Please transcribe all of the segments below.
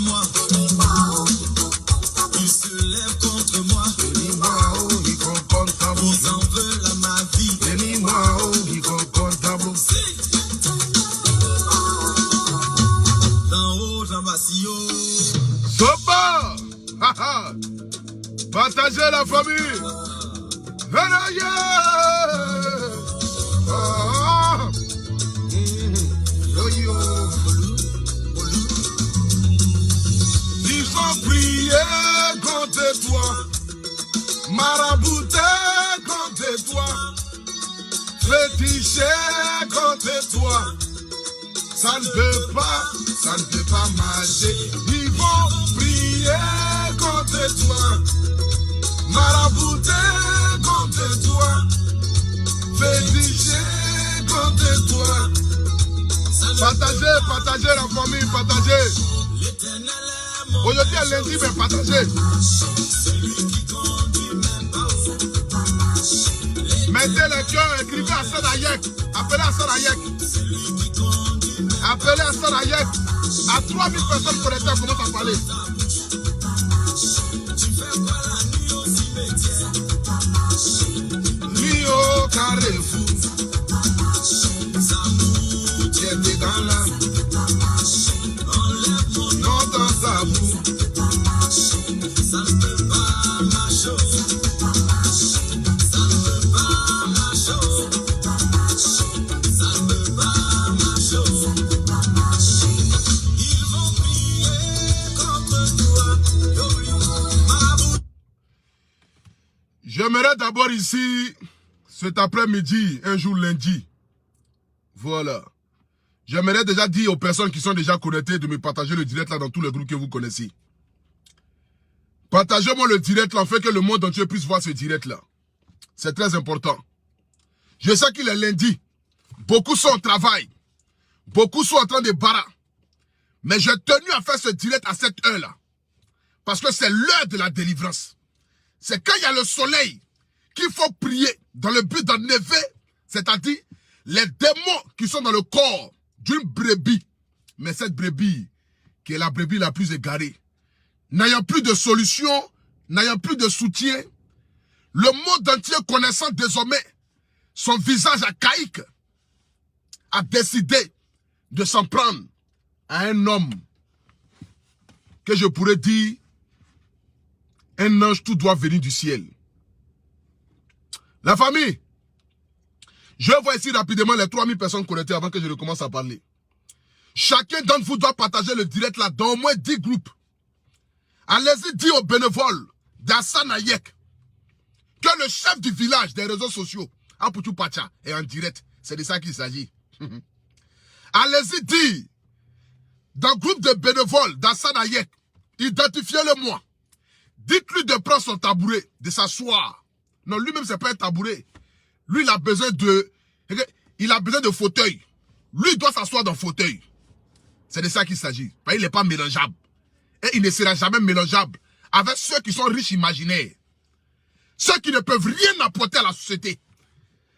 moi. Ils se lèvent contre moi. Ils en veulent à ma vie. D'en haut, j'en bas si haut. Sopa! Partagez la famille! Ils ont prié contre toi, marabouté contre toi, fétiché contre toi. Ça ne peut pas marcher. Ils vont prier contre toi, marabouté contre toi, fétiché contre toi. Partagez la famille, partagez. Aujourd'hui est lundi, mais partagez. Mettez le cœur, écrivez à Sanayek. Appelez à Sanayek. Appelez à Sanayek. À 3000 personnes connectées, on commence à parler. Nuit au Carrefour. J'étais dans la. Enlève mon nom dans sa boue. Ça ne peut pas marcher. Ça ne peut pas marcher. Ça ne peut pas marcher. Ils vont prier contre toi. J'aimerais d'abord ici, cet après-midi, un jour lundi. Voilà. J'aimerais déjà dire aux personnes qui sont déjà connectées de me partager le direct là dans tous les groupes que vous connaissez. Partagez-moi le direct là, afin que le monde entier puisse voir ce direct là. C'est très important. Je sais qu'il est lundi. Beaucoup sont au travail. Beaucoup sont en train de barrer. Mais j'ai tenu à faire ce direct à cette heure là. Parce que c'est l'heure de la délivrance. C'est quand il y a le soleil qu'il faut prier dans le but d'enlever, c'est-à-dire les démons qui sont dans le corps d'une brebis. Mais cette brebis, qui est la brebis la plus égarée, n'ayant plus de solution, n'ayant plus de soutien, le monde entier connaissant désormais son visage archaïque, a décidé de s'en prendre à un homme que je pourrais dire un ange tout doit venir du ciel. La famille, je vois ici rapidement les 3000 personnes connectées avant que je ne commence à parler. Chacun d'entre vous doit partager le direct là dans au moins 10 groupes. Allez-y dire aux bénévoles d'Assanayek que le chef du village des réseaux sociaux, Amputu Pacha, est en direct. C'est de ça qu'il s'agit. Allez-y dire dans le groupe de bénévoles d'Assanayek, identifiez-le moi. Dites-lui de prendre son tabouret, de s'asseoir. Non, lui-même, c'est pas un tabouret. Lui, il a besoin de fauteuil. Lui, il doit s'asseoir dans le fauteuil. C'est de ça qu'il s'agit. Il n'est pas mélangeable. Et il ne sera jamais mélangeable avec ceux qui sont riches imaginaires. Ceux qui ne peuvent rien apporter à la société.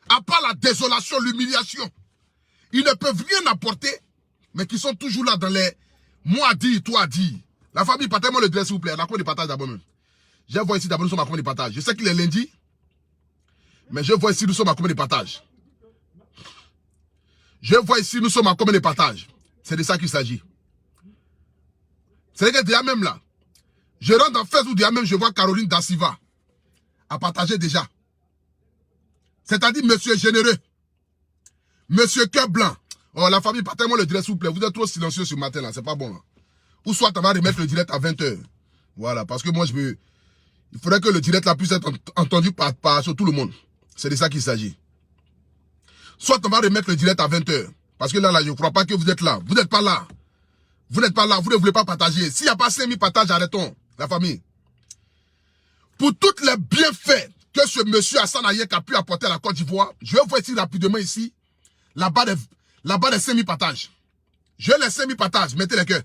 À part la désolation, l'humiliation. Ils ne peuvent rien apporter, mais qui sont toujours là dans les moi à dire, toi à dire. La famille, partagez-moi le direct, s'il vous plaît. La commune de partage d'abord même. Je vois ici d'abord, nous sommes à commune de partage. Je sais qu'il est lundi, mais je vois ici, nous sommes à commune de partage. Je vois ici, nous sommes à commune de partage. C'est de ça qu'il s'agit. C'est que déjà même là, je rentre dans Facebook, déjà même, je vois Caroline Dassiva à partager déjà. C'est-à-dire, monsieur généreux, monsieur cœur blanc. Oh, la famille, partagez-moi le direct, s'il vous plaît. Vous êtes trop silencieux ce matin là, c'est pas bon là. Ou soit on va remettre le direct à 20h. Voilà, parce que moi, il faudrait que le direct là puisse être entendu par tout le monde. C'est de ça qu'il s'agit. Soit on va remettre le direct à 20h. Parce que là, je ne crois pas que vous êtes là. Vous n'êtes pas là. Vous n'êtes pas là, vous ne voulez pas partager. S'il n'y a pas 5000 partages, arrêtons, la famille. Pour tous les bienfaits que ce monsieur Hassan Ayek a pu apporter à la Côte d'Ivoire, je vais voir ici rapidement ici, là-bas des 5000 partages. Je vais les 5000 partages, mettez les cœurs.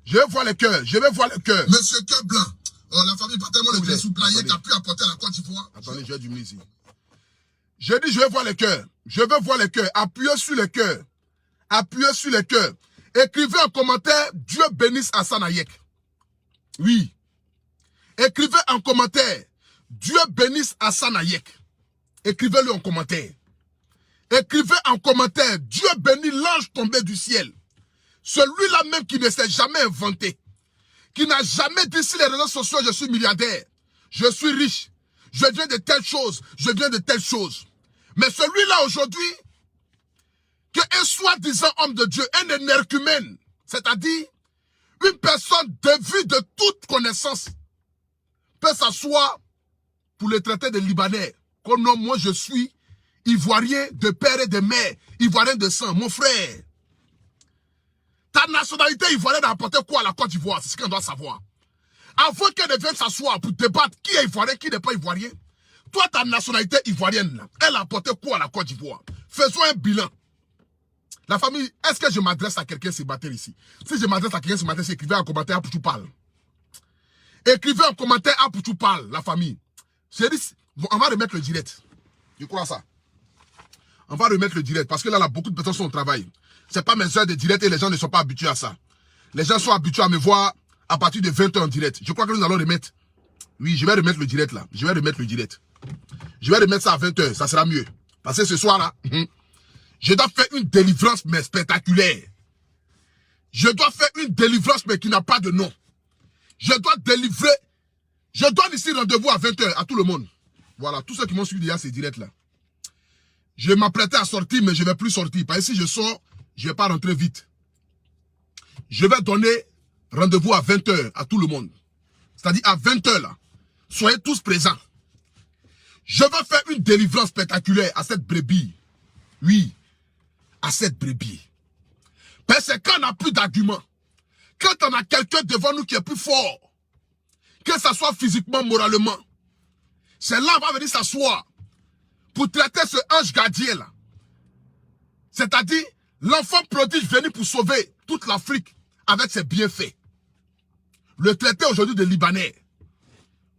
Je vais voir les cœurs, je vais voir les cœurs. Monsieur Cœur Blanc, oh, la famille, partagez-moi le direct, s'il vous plaît, Ayek a pu apporter à la Côte d'Ivoire. Attendez, je vais diminuer ici. Je dis, je vais voir les cœurs. Je vais voir les cœurs. Appuyez sur les cœurs. Appuyez sur les cœurs. Écrivez en commentaire, Dieu bénisse Hassan Hayek. Oui. Écrivez en commentaire, Dieu bénisse Hassan Hayek. Écrivez-le en commentaire. Écrivez en commentaire, Dieu bénit l'ange tombé du ciel. Celui-là même qui ne s'est jamais inventé. Qui n'a jamais dit sur les réseaux sociaux, je suis milliardaire, je suis riche, je viens de telle chose, je viens de telle chose. Mais celui-là aujourd'hui, qu'un soi-disant homme de Dieu, un énergumène, c'est-à-dire une personne dévue de toute connaissance, peut s'asseoir pour le traiter de Libanais. Comme non, moi je suis Ivoirien de père et de mère, Ivoirien de sang, mon frère. Ta nationalité ivoirienne a apporté quoi à la Côte d'Ivoire? C'est ce qu'on doit savoir. Avant qu'elle ne vienne s'asseoir pour débattre qui est ivoirien, qui n'est pas ivoirien, toi, ta nationalité ivoirienne, là, elle a apporté quoi à la Côte d'Ivoire? Faisons un bilan. La famille, est-ce que je m'adresse à quelqu'un ce matin ici? Si je m'adresse à quelqu'un ce matin, c'est écrivez en commentaire pour tu parles. Écrivez en commentaire pour tu parles, la famille. On va remettre le direct. Je crois ça. On va remettre le direct parce que là, beaucoup de personnes sont au travail. Ce n'est pas mes heures de direct et les gens ne sont pas habitués à ça. Les gens sont habitués à me voir à partir de 20h en direct. Je crois que nous allons remettre. Oui, je vais remettre le direct là. Je vais remettre le direct. Je vais remettre ça à 20h. Ça sera mieux. Parce que ce soir là, je dois faire une délivrance mais spectaculaire. Je dois faire une délivrance mais qui n'a pas de nom. Je dois délivrer. Je donne ici rendez-vous à 20h à tout le monde. Voilà, tous ceux qui m'ont suivi déjà ces directs là. Je m'apprêtais à sortir mais je ne vais plus sortir. Parce que si je sors, je ne vais pas rentrer vite. Je vais donner rendez-vous à 20h à tout le monde. C'est-à-dire à 20h là. Soyez tous présents. Je vais faire une délivrance spectaculaire à cette brebis. Oui, à cette brebis. Parce que quand on n'a plus d'arguments, quand on a quelqu'un devant nous qui est plus fort, que ce soit physiquement, moralement, c'est là qu'on va venir s'asseoir pour traiter ce ange gardien là. C'est-à-dire l'enfant prodige venu pour sauver toute l'Afrique avec ses bienfaits. Le traité aujourd'hui de Libanais.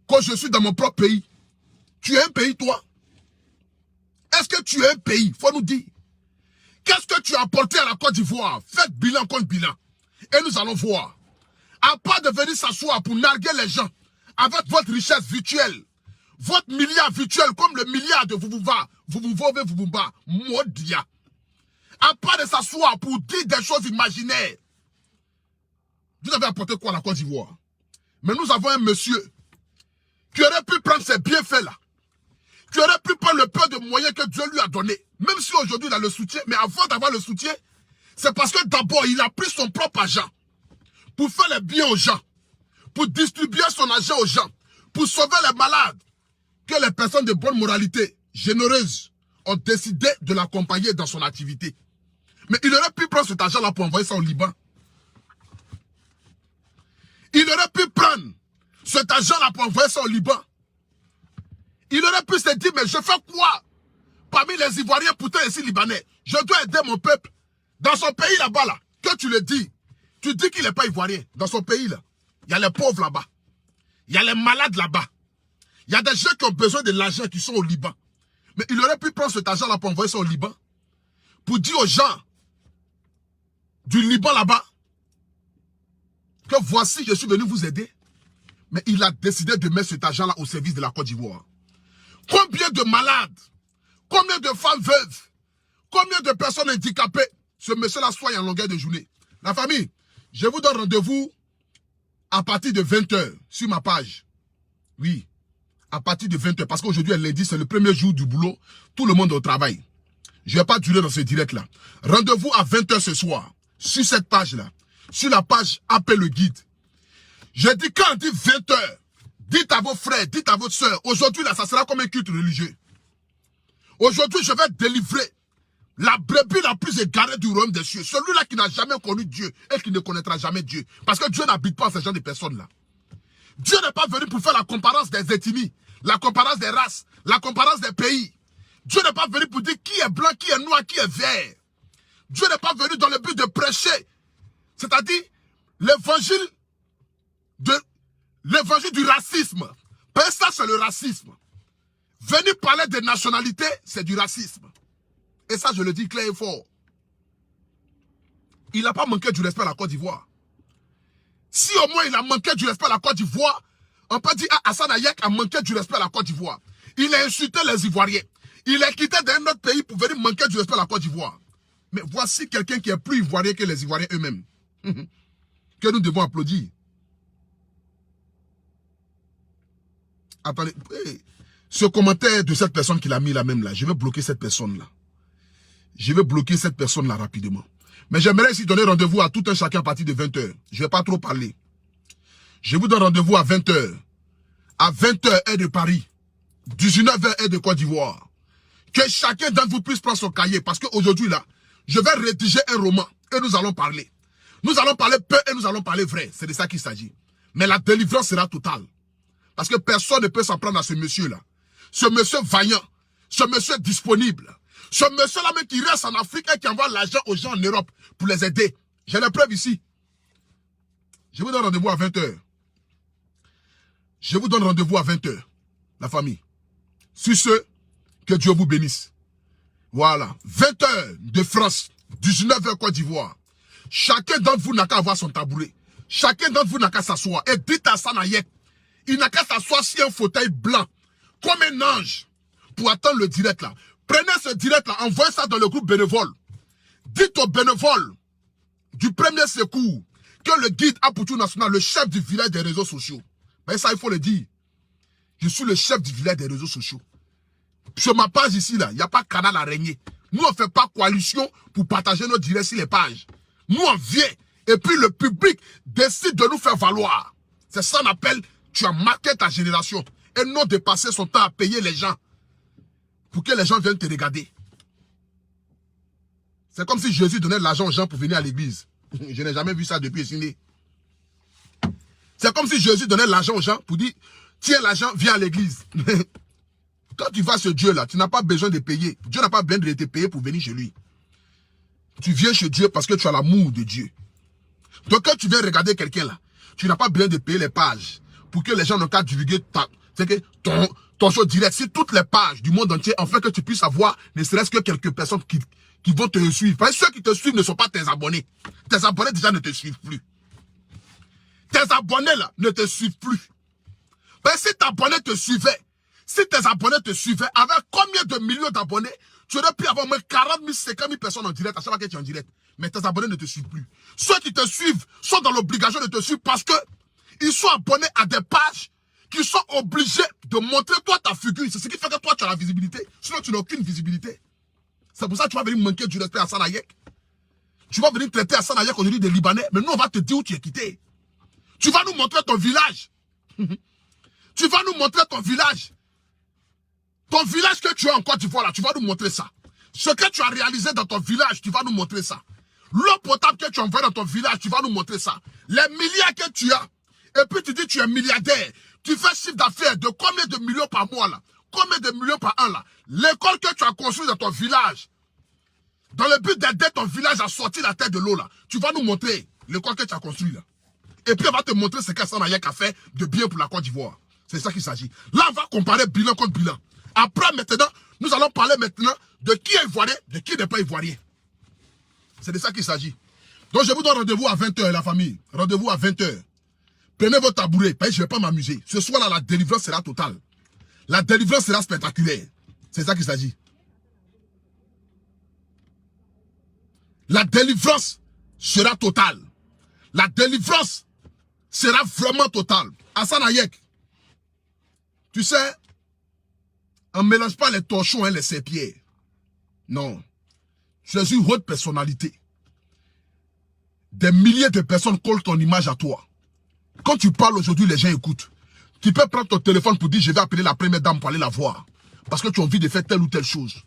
Quand je suis dans mon propre pays, tu es un pays toi? Est-ce que tu es un pays? Faut nous dire. Qu'est-ce que tu as apporté à la Côte d'Ivoire? Faites bilan contre bilan. Et nous allons voir. À part de venir s'asseoir pour narguer les gens avec votre richesse virtuelle, votre milliard virtuel comme le milliard de Vuvumba, Modia. À part de s'asseoir pour dire des choses imaginaires, vous avez apporté quoi à la Côte d'Ivoire? Mais nous avons un monsieur qui aurait pu prendre ces bienfaits là, qui aurait pu prendre le peu de moyens que Dieu lui a donné, même si aujourd'hui il a le soutien, mais avant d'avoir le soutien, c'est parce que d'abord il a pris son propre argent pour faire les biens aux gens, pour distribuer son argent aux gens, pour sauver les malades, que les personnes de bonne moralité, généreuses, ont décidé de l'accompagner dans son activité. Mais il aurait pu prendre cet argent-là pour envoyer ça au Liban. Il aurait pu prendre cet argent-là pour envoyer ça au Liban. Il aurait pu se dire, mais je fais quoi parmi les Ivoiriens, pourtant ici Libanais? Je dois aider mon peuple. Dans son pays là-bas, là, que tu le dis, tu dis qu'il n'est pas Ivoirien. Dans son pays là, il y a les pauvres là-bas. Il y a les malades là-bas. Il y a des gens qui ont besoin de l'argent qui sont au Liban. Mais il aurait pu prendre cet argent-là pour envoyer ça au Liban. Pour dire aux gens du Liban là-bas que voici, je suis venu vous aider. Mais il a décidé de mettre cet argent-là au service de la Côte d'Ivoire. Combien de malades, combien de femmes veuves, combien de personnes handicapées ce monsieur-là soigne en longueur de journée? La famille, je vous donne rendez-vous à partir de 20h sur ma page. Oui, à partir de 20h. Parce qu'aujourd'hui, est lundi, c'est le premier jour du boulot. Tout le monde est au travail. Je ne vais pas durer dans ce direct-là. Rendez-vous à 20h ce soir. Sur cette page-là. Sur la page Appel le guide. Je dis quand on dit 20h, dites à vos frères, dites à votre soeur. Aujourd'hui, là, ça sera comme un culte religieux. Aujourd'hui, je vais délivrer la brebis la plus égarée du royaume des cieux. Celui-là qui n'a jamais connu Dieu et qui ne connaîtra jamais Dieu. Parce que Dieu n'habite pas ce genre de personnes-là. Dieu n'est pas venu pour faire la comparance des ethnies, la comparance des races, la comparance des pays. Dieu n'est pas venu pour dire qui est blanc, qui est noir, qui est vert. Dieu n'est pas venu dans le but de prêcher. C'est-à-dire l'évangile du racisme. Parce que ça, c'est le racisme. Venir parler de nationalité, c'est du racisme. Et ça, je le dis clair et fort. il n'a pas manqué du respect à la Côte d'Ivoire. Si au moins il a manqué du respect à la Côte d'Ivoire, on peut dire Assane Hayek a manqué du respect à la Côte d'Ivoire. Il a insulté les Ivoiriens. Il est quitté d'un autre pays pour venir manquer du respect à la Côte d'Ivoire. Mais voici quelqu'un qui est plus Ivoirien que les Ivoiriens eux-mêmes. Que nous devons applaudir. Attendez. Ce commentaire de cette personne qu'il a mis là même là, je vais bloquer cette personne-là. Je vais bloquer cette personne-là rapidement. Mais j'aimerais ici donner rendez-vous à tout un chacun à partir de 20h. Je ne vais pas trop parler. Je vous donne rendez-vous à 20h. À 20h est de Paris. 19h est de Côte d'Ivoire. Que chacun d'entre vous puisse prendre son cahier. Parce qu'aujourd'hui là, je vais rédiger un roman. Et nous allons parler. Nous allons parler peu et nous allons parler vrai. C'est de ça qu'il s'agit. Mais la délivrance sera totale. Parce que personne ne peut s'en prendre à ce monsieur-là. Ce monsieur vaillant. Ce monsieur disponible. Ce monsieur-là même qui reste en Afrique et qui envoie l'argent aux gens en Europe pour les aider. J'ai les preuves ici. Je vous donne rendez-vous à 20h. Je vous donne rendez-vous à 20h. La famille. Sur ce, que Dieu vous bénisse. Voilà. 20h de France. 19h Côte d'Ivoire. Chacun d'entre vous n'a qu'à avoir son tabouret. Chacun d'entre vous n'a qu'à s'asseoir. Et dites à Assane Hayek, il n'a qu'à s'asseoir sur un fauteuil blanc. Comme un ange. Pour attendre le direct là. Prenez ce direct là. Envoyez ça dans le groupe bénévole. Dites aux bénévoles du premier secours que le guide Apoutou National, le chef du village des réseaux sociaux. Mais ça, il faut le dire. Je suis le chef du village des réseaux sociaux. Sur ma page ici, là, il n'y a pas canal araignée. Nous, on ne fait pas coalition pour partager nos directs sur les pages. Nous, on vient. Et puis, le public décide de nous faire valoir. C'est ça qu'on appelle, tu as marqué ta génération. Et non de passer son temps à payer les gens. Pour que les gens viennent te regarder. C'est comme si Jésus donnait de l'argent aux gens pour venir à l'église. Je n'ai jamais vu ça depuis Essigné. C'est comme si Jésus donnait de l'argent aux gens pour dire, tiens l'argent, viens à l'église. Quand tu vas chez Dieu là, tu n'as pas besoin de payer. Dieu n'a pas besoin de te payer pour venir chez lui. Tu viens chez Dieu parce que tu as l'amour de Dieu. Donc quand tu viens regarder quelqu'un là, tu n'as pas besoin de payer les pages pour que les gens n'ont qu'à divulguer ton show direct sur toutes les pages du monde entier, afin que tu puisses avoir ne serait-ce que quelques personnes qui vont te suivre. Parce que ceux qui te suivent ne sont pas tes abonnés. Tes abonnés déjà ne te suivent plus. Tes abonnés là ne te suivent plus. Parce que si tes abonnés te suivaient, avec combien de millions d'abonnés, tu aurais pu avoir au moins 40 000, 50 000 personnes en direct à chaque fois que tu es en direct. Mais tes abonnés ne te suivent plus. Ceux qui te suivent sont dans l'obligation de te suivre parce que ils sont abonnés à des pages qui sont obligés de montrer toi ta figure. C'est ce qui fait que toi tu as la visibilité. Sinon tu n'as aucune visibilité. C'est pour ça que tu vas venir manquer du respect à Assane Hayek. Tu vas venir traiter Assane Hayek aujourd'hui des Libanais. Mais nous on va te dire où tu es quitté. Tu vas nous montrer ton village. Tu vas nous montrer ton village. Ton village que tu as en Côte d'Ivoire là, tu vas nous montrer ça. Ce que tu as réalisé dans ton village, tu vas nous montrer ça. L'eau potable que tu envoies dans ton village, tu vas nous montrer ça. Les milliards que tu as. Et puis tu dis tu es milliardaire. Tu fais chiffre d'affaires de combien de millions par mois là? Combien de millions par an là? L'école que tu as construite dans ton village. Dans le but d'aider ton village à sortir la tête de l'eau là. Tu vas nous montrer l'école que tu as construite là. Et puis on va te montrer ce qu'Assane Hayek a fait de bien pour la Côte d'Ivoire. C'est ça qu'il s'agit. Là on va comparer bilan contre bilan. Après maintenant, nous allons parler maintenant de qui est ivoirien, de qui n'est pas ivoirien. C'est de ça qu'il s'agit. Donc je vous donne rendez-vous à 20h la famille. Rendez-vous à 20h. Prenez votre tabouret, parce que je ne vais pas m'amuser. Ce soir là, la délivrance sera totale. La délivrance sera spectaculaire. C'est ça qu'il s'agit. La délivrance sera totale. La délivrance sera vraiment totale. Assane Hayek, tu sais, on ne mélange pas les torchons et les serpillères. Non. Tu es une haute personnalité. Des milliers de personnes collent ton image à toi. Quand tu parles aujourd'hui, les gens écoutent. Tu peux prendre ton téléphone pour dire je vais appeler la première dame pour aller la voir. Parce que tu as envie de faire telle ou telle chose.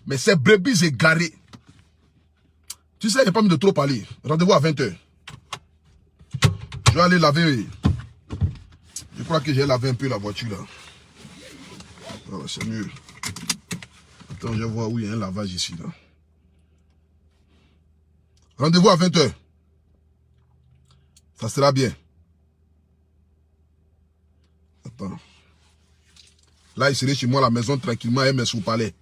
Mais ces brebis égarées. Tu sais, il n'y a pas mis de trop parler. Rendez-vous à 20h. Je vais aller laver. Je crois que j'ai lavé un peu la voiture là. Voilà, c'est mieux. Attends, je vois où il y a un lavage ici là. Rendez-vous à 20h. Ça sera bien. Attends. Là, il serait chez moi à la maison tranquillement et me sous-palais.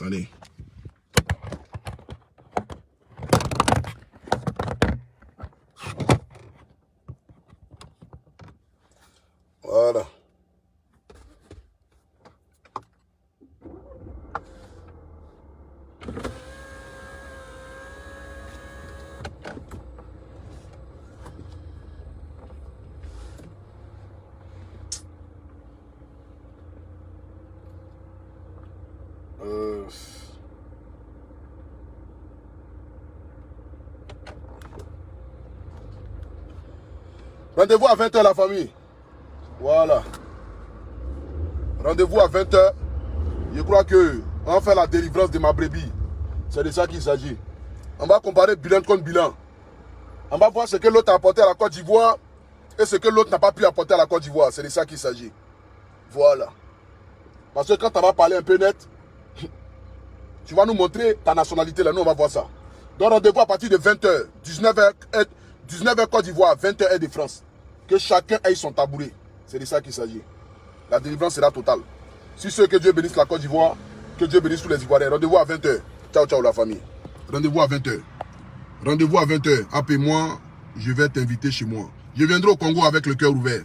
Attendez. Voilà. Rendez-vous à 20h la famille. Voilà. Rendez-vous à 20h. Je crois que on va faire la délivrance de ma brebis. C'est de ça qu'il s'agit. On va comparer bilan contre bilan. On va voir ce que l'autre a apporté à la Côte d'Ivoire et ce que l'autre n'a pas pu apporter à la Côte d'Ivoire. C'est de ça qu'il s'agit. Voilà. Parce que quand on va parler un peu net, tu vas nous montrer ta nationalité là. Nous, on va voir ça. Donc, rendez-vous à partir de 20h. 19h Côte d'Ivoire, 20h Air de France. Que chacun ait son tabouret. C'est de ça qu'il s'agit. La délivrance sera totale. Si ce que Dieu bénisse la Côte d'Ivoire, que Dieu bénisse tous les Ivoiriens. Rendez-vous à 20h. Ciao, ciao la famille. Rendez-vous à 20h. Rendez-vous à 20h. Appelle-moi, je vais t'inviter chez moi. Je viendrai au Congo avec le cœur ouvert.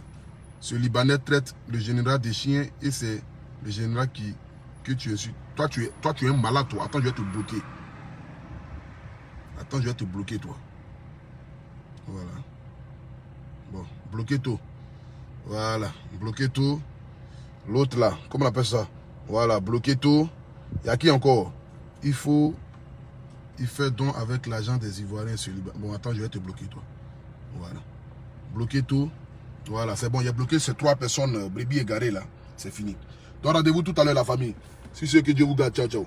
Ce Libanais traite le général des chiens et c'est le général que tu es. Toi, tu es un malade, toi. Attends, je vais te bloquer. Attends, je vais te bloquer, toi. Voilà. Bon, bloquer tout. Voilà, bloquer tout. L'autre là, comment on appelle ça? Voilà, bloquer tout. Il y a qui encore? Il fait don avec l'argent des Ivoiriens sur Liban. Bon, attends, je vais te bloquer, toi. Voilà. Bloquer tout. Voilà, c'est bon. Il y a bloqué ces 3 personnes brebis égarées là. C'est fini. Donc, rendez-vous tout à l'heure, la famille. Si c'est que Dieu vous garde. Ciao, ciao.